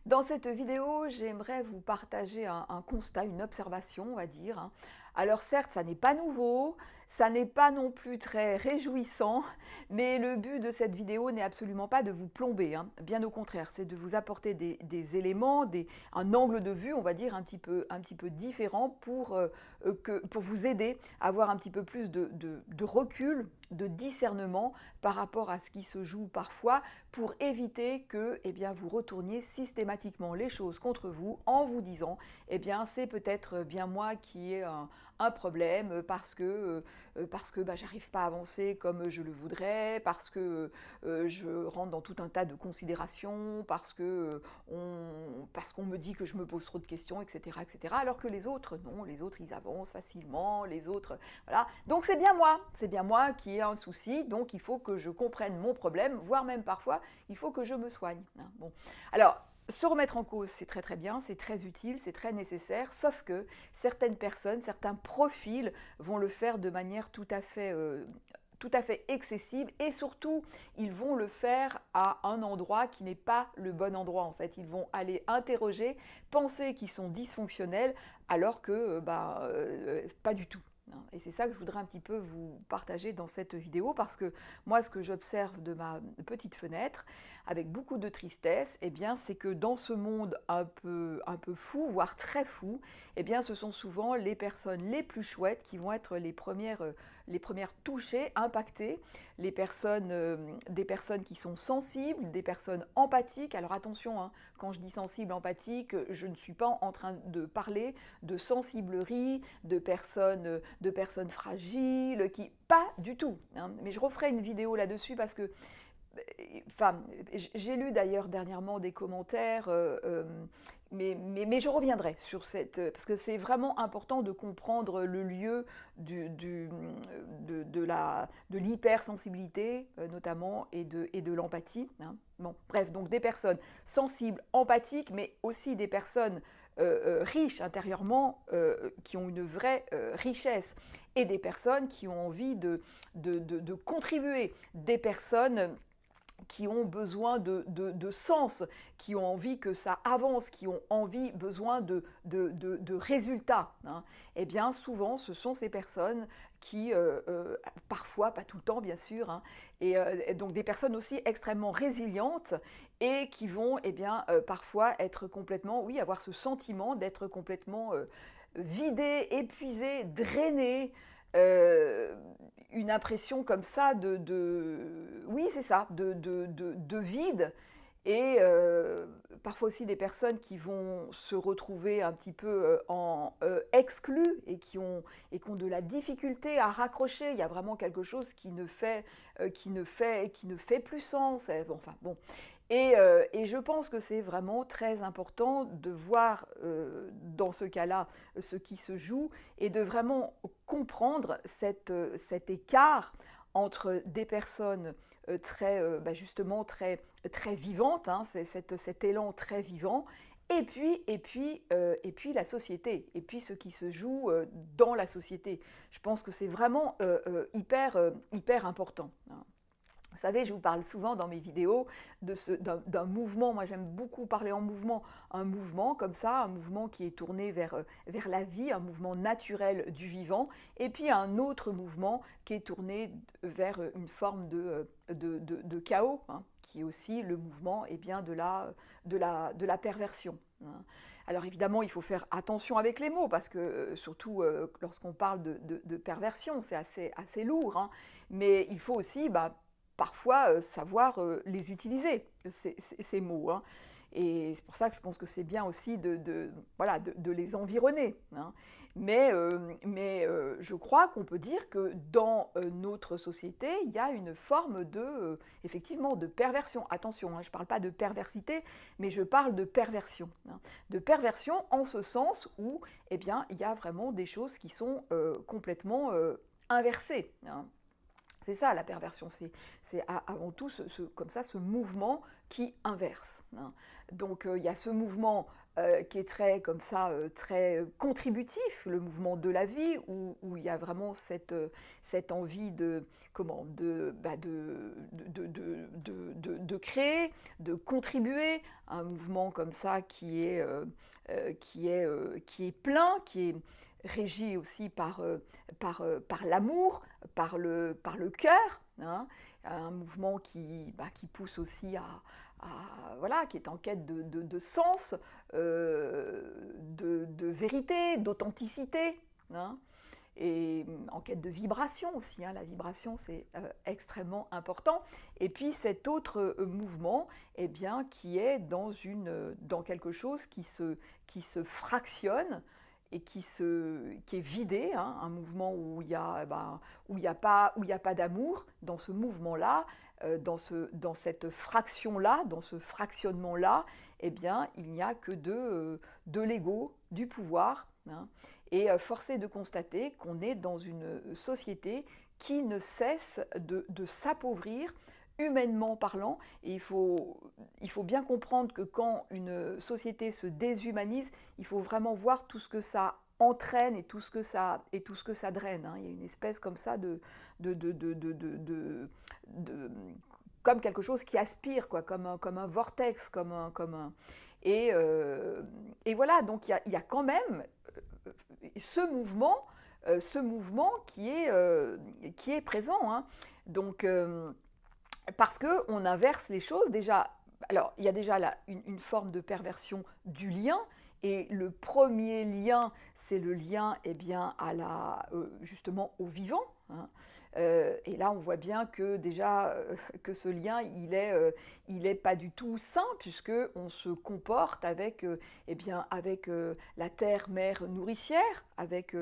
Dans cette vidéo, j'aimerais vous partager un constat, une observation, on va dire, hein. Alors certes, ça n'est pas nouveau, ça n'est pas non plus très réjouissant, mais le but de cette vidéo n'est absolument pas de vous plomber, hein. Bien au contraire, c'est de vous apporter des éléments, un angle de vue, on va dire, un petit peu différent pour vous aider à avoir un petit peu plus de recul, de discernement par rapport à ce qui se joue parfois, pour éviter que vous retourniez systématiquement les choses contre vous en vous disant c'est peut-être bien moi qui ai un problème parce que j'arrive pas à avancer comme je le voudrais, parce que je rentre dans tout un tas de considérations, parce qu'on me dit que je me pose trop de questions, etc., etc. Alors que les autres, non, les autres ils avancent facilement, les autres, voilà. Donc c'est bien moi qui ai un souci, donc il faut que je comprenne mon problème, voire même parfois il faut que je me soigne, hein. Bon, alors se remettre en cause, c'est très très bien, c'est très utile, c'est très nécessaire, sauf que certaines personnes, certains profils vont le faire de manière tout à fait excessive, et surtout ils vont le faire à un endroit qui n'est pas le bon endroit en fait. Ils vont aller interroger, penser qu'ils sont dysfonctionnels alors que pas du tout. Et c'est ça que je voudrais un petit peu vous partager dans cette vidéo, parce que moi, ce que j'observe de ma petite fenêtre, avec beaucoup de tristesse, c'est que dans ce monde un peu fou, voire très fou, ce sont souvent les personnes les plus chouettes qui vont être les premières touchées, impactées, des personnes qui sont sensibles, des personnes empathiques. Alors attention, hein, quand je dis sensible, empathique, je ne suis pas en train de parler de sensiblerie, de personnes fragiles, qui... Pas du tout, hein. Mais je referai une vidéo là-dessus parce que enfin, j'ai lu d'ailleurs dernièrement des commentaires, mais je reviendrai sur parce que c'est vraiment important de comprendre le lieu de l'hypersensibilité, notamment, et de l'empathie, hein. Bon, bref, donc des personnes sensibles, empathiques, mais aussi des personnes riches intérieurement, qui ont une vraie richesse, et des personnes qui ont envie de contribuer, des personnes qui ont besoin de sens, qui ont envie que ça avance, qui ont besoin de résultats, hein. Souvent, ce sont ces personnes qui, parfois, pas tout le temps bien sûr, hein, et donc des personnes aussi extrêmement résilientes, et qui vont parfois être complètement, oui, avoir ce sentiment d'être complètement vidées, épuisées, drainées, euh, une impression comme ça oui c'est ça, de vide, et parfois aussi des personnes qui vont se retrouver un petit peu exclues, et qui ont de la difficulté à raccrocher. Il y a vraiment quelque chose qui ne fait plus sens. Bon, enfin bon. Et je pense que c'est vraiment très important de voir dans ce cas-là ce qui se joue, et de vraiment comprendre cet écart entre des personnes justement très vivantes, hein, cet élan très vivant, et puis la société, et puis ce qui se joue dans la société. Je pense que c'est vraiment hyper important, hein. Vous savez, je vous parle souvent dans mes vidéos d'un mouvement. Moi, j'aime beaucoup parler en mouvement. Un mouvement comme ça, un mouvement qui est tourné vers la vie, un mouvement naturel du vivant, et puis un autre mouvement qui est tourné vers une forme de chaos, hein, qui est aussi le mouvement de la perversion, hein. Alors évidemment, il faut faire attention avec les mots, parce que surtout lorsqu'on parle de perversion, c'est assez lourd, hein. Mais il faut aussi parfois savoir les utiliser, ces mots, hein. Et c'est pour ça que je pense que c'est bien aussi voilà, de les environner, hein. Je crois qu'on peut dire que dans notre société, il y a une forme effectivement, de perversion. Attention, hein, je ne parle pas de perversité, mais je parle de perversion, hein. De perversion en ce sens où il y a vraiment des choses qui sont complètement inversées, hein. C'est ça la perversion, c'est avant tout comme ça, ce mouvement qui inverse, hein. Donc il y a ce mouvement qui est très comme ça, très contributif, le mouvement de la vie, où il y a vraiment cette envie de, comment, de créer, de contribuer, un mouvement comme ça qui est plein, qui est régi aussi par l'amour, par le cœur, hein, un mouvement qui pousse aussi voilà, qui est en quête de sens, de vérité, d'authenticité, hein, et en quête de vibration aussi, hein. La vibration, c'est extrêmement important. Et puis cet autre mouvement, eh bien, qui est dans quelque chose qui se fractionne et qui est vidé, hein, un mouvement où il y a, où il y a pas d'amour. Dans ce mouvement-là, dans cette fraction-là, dans ce fractionnement-là, eh bien, il n'y a que de l'ego, du pouvoir, hein. Et force est de constater qu'on est dans une société qui ne cesse de s'appauvrir, humainement parlant. Et il faut bien comprendre que quand une société se déshumanise, il faut vraiment voir tout ce que ça entraîne et tout ce que ça draine, hein. Il y a une espèce comme ça de comme quelque chose qui aspire, quoi, comme un vortex, et voilà. Donc il y a quand même ce mouvement qui est présent, hein. Donc parce qu'on inverse les choses déjà. Alors, il y a déjà là une forme de perversion du lien, et le premier lien, c'est le lien, eh bien, justement au vivant, hein. Et là, on voit bien que déjà, que ce lien, il est pas du tout sain, puisque on se comporte eh bien, avec la terre, mère nourricière, avec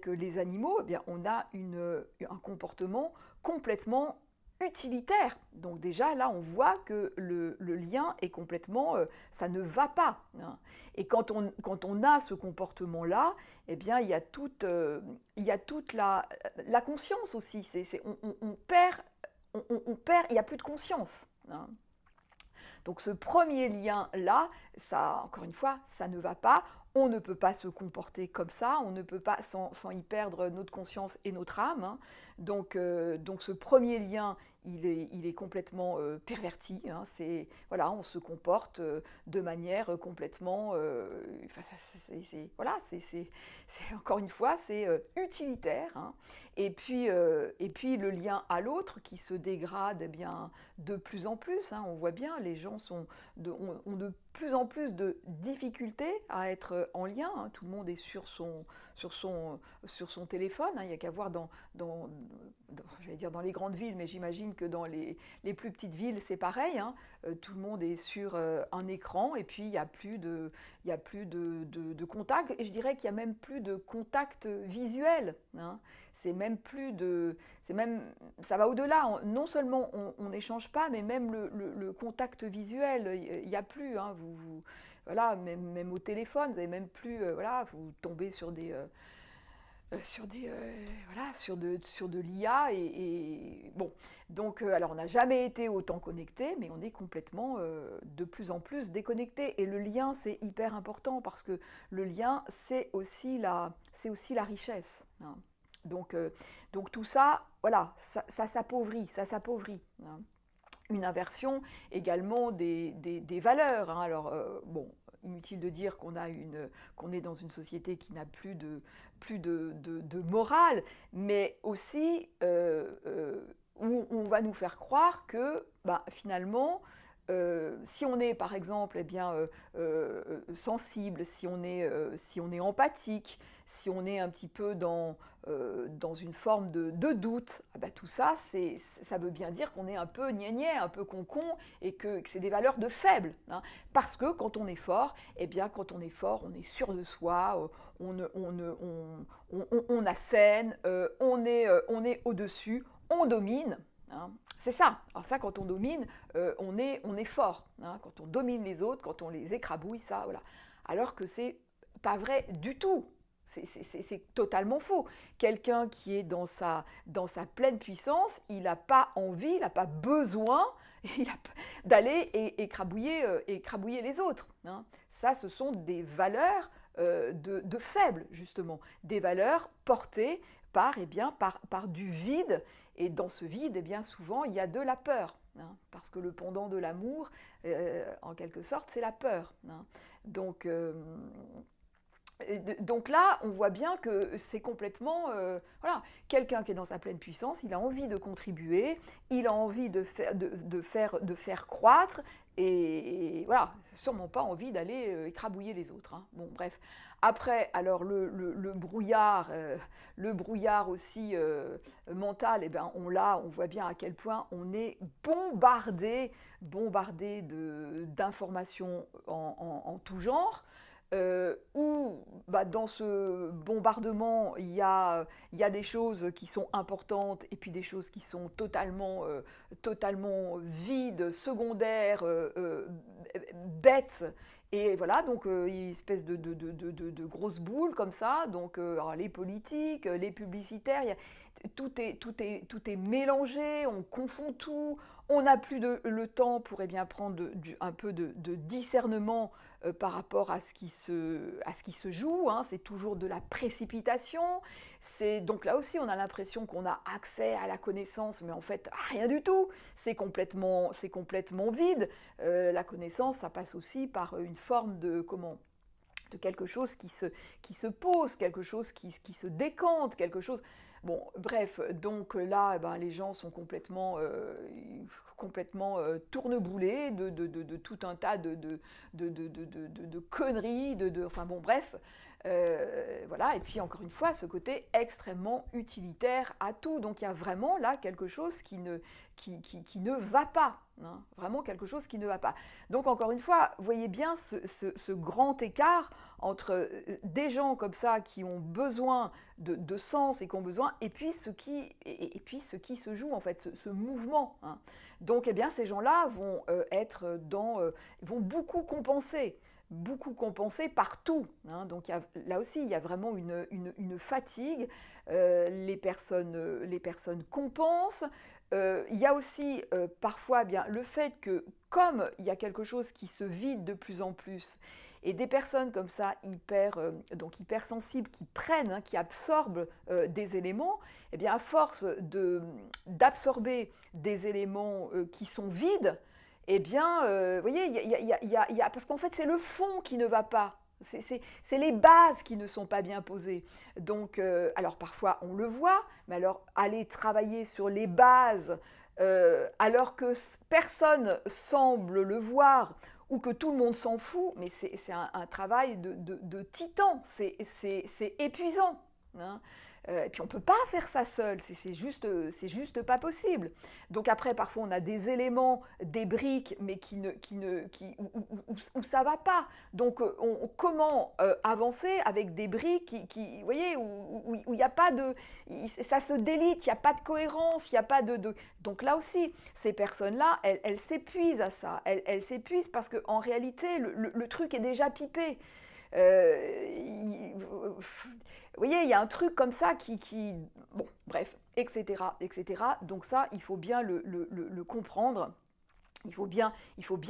les animaux. Eh bien, on a un comportement complètement utilitaire. Donc déjà, là, on voit que le lien est complètement, ça ne va pas, hein. Et quand on a ce comportement-là, eh bien, il y a toute la conscience aussi. On perd, il n'y a plus de conscience, hein. Donc ce premier lien-là, ça, encore une fois, ça ne va pas. On ne peut pas se comporter comme ça, on ne peut pas sans y perdre notre conscience et notre âme, hein. Donc ce premier lien, il est complètement perverti, hein. Voilà, on se comporte de manière complètement, enfin, voilà, encore une fois, c'est utilitaire, hein. Et puis le lien à l'autre qui se dégrade, eh bien, de plus en plus, hein. On voit bien, les gens ont de plus en plus de difficultés à être en lien, hein. Tout le monde est sur son téléphone, hein. Il n'y a qu'à voir j'allais dire dans les grandes villes, mais j'imagine que dans les plus petites villes, c'est pareil, hein. Tout le monde est sur un écran, et puis il n'y a plus de contact, et je dirais qu'il n'y a même plus de contact visuel, hein. Ça va au-delà. Non seulement on n'échange pas, mais même le contact visuel, il n'y a plus, hein. Voilà, même au téléphone, vous n'avez même plus, voilà, vous tombez voilà, sur de l'IA, et bon. Donc, alors on n'a jamais été autant connecté, mais on est complètement de plus en plus déconnecté. Et le lien, c'est hyper important, parce que le lien, c'est aussi la richesse, hein. Donc tout ça, voilà, ça s'appauvrit, hein. Une inversion également des valeurs, hein. Alors, bon, inutile de dire qu'on est dans une société qui n'a plus de morale, mais aussi où on va nous faire croire que, finalement, si on est, par exemple, eh bien, sensible, si on est empathique, si on est un petit peu dans une forme de doute, tout ça, ça veut bien dire qu'on est un peu gnagné, un peu concon, et que c'est des valeurs de faible, hein. Parce que quand on est fort, eh bien, quand on est fort, on est sûr de soi, on assène, on est au-dessus, on domine, hein. C'est ça. Alors ça, quand on domine, on est fort, hein. Quand on domine les autres, quand on les écrabouille, ça, voilà. Alors que c'est pas vrai du tout. C'est totalement faux. Quelqu'un qui est dans sa pleine puissance, il n'a pas envie, il n'a pas besoin, d'aller écrabouiller les autres. Hein. Ça, ce sont des valeurs de faibles, justement, des valeurs portées par du vide, et dans ce vide, eh bien, souvent, il y a de la peur, hein, parce que le pendant de l'amour, en quelque sorte, c'est la peur. Hein. Donc, donc là, on voit bien que c'est complètement... voilà, quelqu'un qui est dans sa pleine puissance, il a envie de contribuer, il a envie de faire croître, et voilà, sûrement pas envie d'aller écrabouiller les autres. Hein. Bon, bref. Après, alors le brouillard aussi mental, eh ben, on voit bien à quel point on est bombardé d'informations en tout genre. Où dans ce bombardement, il y a des choses qui sont importantes et puis des choses qui sont totalement vides, secondaires, bêtes. Et voilà, donc une espèce de grosses boules comme ça. Donc alors, les politiques, les publicitaires, tout est mélangé, on confond tout. On n'a plus le temps pour prendre un peu de discernement par rapport à ce qui se joue. Hein. C'est toujours de la précipitation. Donc là aussi, on a l'impression qu'on a accès à la connaissance, mais en fait, rien du tout. C'est complètement vide. La connaissance, ça passe aussi par une forme de quelque chose qui se pose, quelque chose qui se décante, quelque chose... Bon, bref, donc là, les gens sont complètement tourneboulés de tout un tas de conneries, enfin bon, bref. Voilà, et puis encore une fois, ce côté extrêmement utilitaire à tout. Donc il y a vraiment là quelque chose qui ne va pas. Hein, vraiment quelque chose qui ne va pas. Donc encore une fois, vous voyez bien ce grand écart entre des gens comme ça qui ont besoin de sens et qui ont besoin, et puis ce qui se joue en fait, ce mouvement. Hein. Donc eh bien, ces gens-là vont vont beaucoup compenser partout. Hein. Donc là aussi, il y a vraiment une fatigue. Les personnes compensent. Il y a aussi parfois le fait que, comme il y a quelque chose qui se vide de plus en plus, et des personnes comme ça, hyper sensibles, qui prennent, hein, qui absorbent des éléments, eh bien à force d'absorber des éléments qui sont vides, eh bien, vous voyez, parce qu'en fait, c'est le fond qui ne va pas. C'est les bases qui ne sont pas bien posées. Donc, alors parfois on le voit, mais alors aller travailler sur les bases alors que personne semble le voir ou que tout le monde s'en fout, mais c'est un travail de titan, c'est épuisant. Hein. Et puis on ne peut pas faire ça seul, c'est juste pas possible. Donc après, parfois on a des éléments, des briques, mais où ça ne va pas. Donc comment avancer avec des briques vous voyez, où il n'y a pas de... Ça se délite, il n'y a pas de cohérence, il n'y a pas de... Donc là aussi, ces personnes-là, elles s'épuisent à ça. Elles s'épuisent parce qu'en réalité, le truc est déjà pipé. Vous voyez, il y a un truc comme ça bon, bref, etc., etc. Donc ça, il faut bien le comprendre. Il faut bien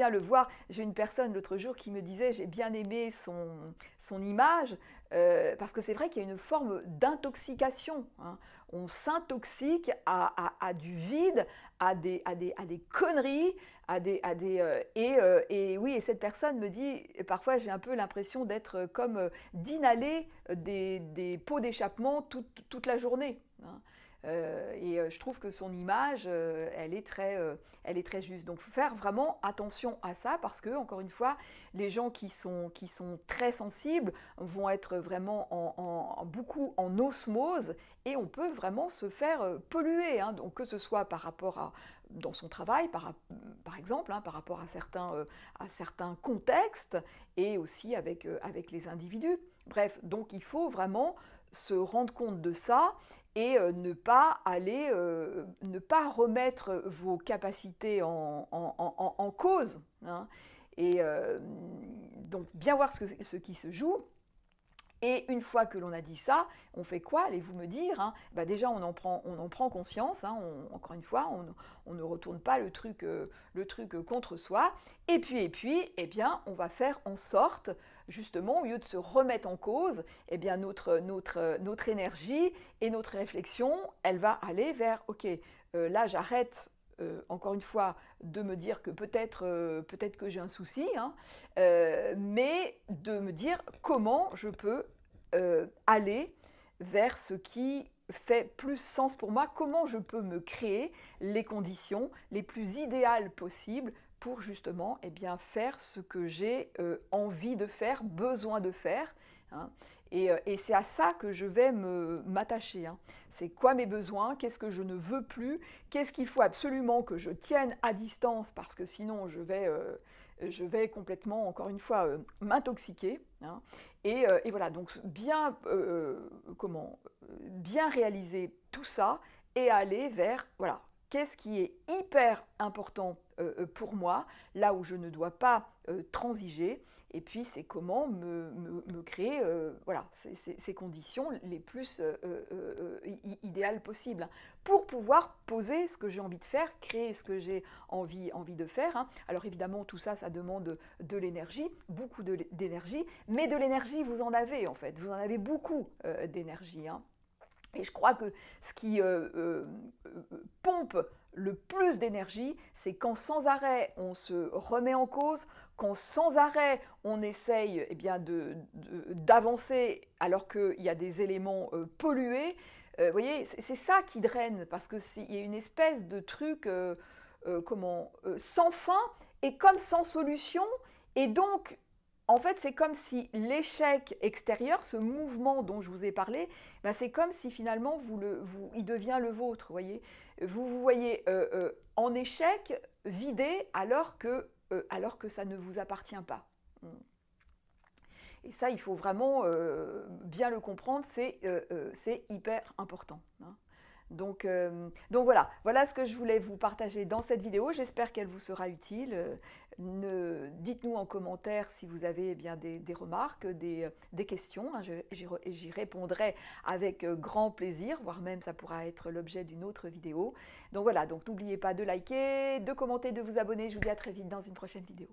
le voir. J'ai une personne l'autre jour qui me disait, j'ai bien aimé son image, parce que c'est vrai qu'il y a une forme d'intoxication. Hein. On s'intoxique à du vide, à des conneries, et oui, et cette personne me dit, parfois j'ai un peu l'impression d'être comme d'inhaler des pots d'échappement toute la journée. Hein. Je trouve que son image, elle est très juste. Donc, il faut faire vraiment attention à ça parce que, encore une fois, les gens qui sont très sensibles vont être vraiment beaucoup en osmose et on peut vraiment se faire polluer. Hein. Donc, que ce soit par rapport dans son travail, par exemple, hein, par rapport à certains contextes et aussi avec les individus. Bref, donc il faut vraiment se rendre compte de ça et ne pas remettre vos capacités en cause. Hein. Et donc bien voir ce qui se joue. Et une fois que l'on a dit ça, on fait quoi? Allez-vous me dire, hein? Bah déjà, on en prend conscience, hein, encore une fois, on ne retourne pas le truc contre soi. Et puis, eh bien, on va faire en sorte, justement, au lieu de se remettre en cause, eh bien, notre énergie et notre réflexion, elle va aller vers, ok, là, j'arrête encore une fois, de me dire que peut-être que j'ai un souci, hein, mais de me dire comment je peux aller vers ce qui fait plus sens pour moi, comment je peux me créer les conditions les plus idéales possibles pour justement eh bien, faire ce que j'ai envie de faire, besoin de faire. Hein. Et c'est à ça que je vais m'attacher. Hein. C'est quoi mes besoins? Qu'est-ce que je ne veux plus? Qu'est-ce qu'il faut absolument que je tienne à distance parce que sinon je vais complètement, encore une fois, m'intoxiquer. Hein. Et voilà, donc bien réaliser tout ça et aller vers, voilà, qu'est-ce qui est hyper important pour moi, là où je ne dois pas transiger, et puis c'est comment me créer voilà, ces conditions les plus idéales possibles, hein, pour pouvoir poser ce que j'ai envie de faire, créer ce que j'ai envie de faire. Hein. Alors évidemment, tout ça, ça demande de l'énergie, beaucoup d'énergie, mais de l'énergie, vous en avez en fait, vous en avez beaucoup d'énergie. Hein. Et je crois que ce qui pompe le plus d'énergie, c'est quand sans arrêt on se remet en cause, quand sans arrêt on essaye eh bien, d'avancer alors qu'il y a des éléments pollués. Vous voyez, c'est ça qui draine, parce qu'il y a une espèce de truc sans fin et comme sans solution. Et donc, en fait, c'est comme si l'échec extérieur, ce mouvement dont je vous ai parlé, ben c'est comme si finalement il devient le vôtre. Voyez, vous voyez en échec, vidé, alors que ça ne vous appartient pas. Et ça, il faut vraiment bien le comprendre, c'est hyper important. Hein. Donc voilà ce que je voulais vous partager dans cette vidéo. J'espère qu'elle vous sera utile. Dites-nous en commentaire si vous avez eh bien, des remarques, des questions. Hein. J'y répondrai avec grand plaisir, voire même ça pourra être l'objet d'une autre vidéo. Donc voilà, donc n'oubliez pas de liker, de commenter, de vous abonner. Je vous dis à très vite dans une prochaine vidéo.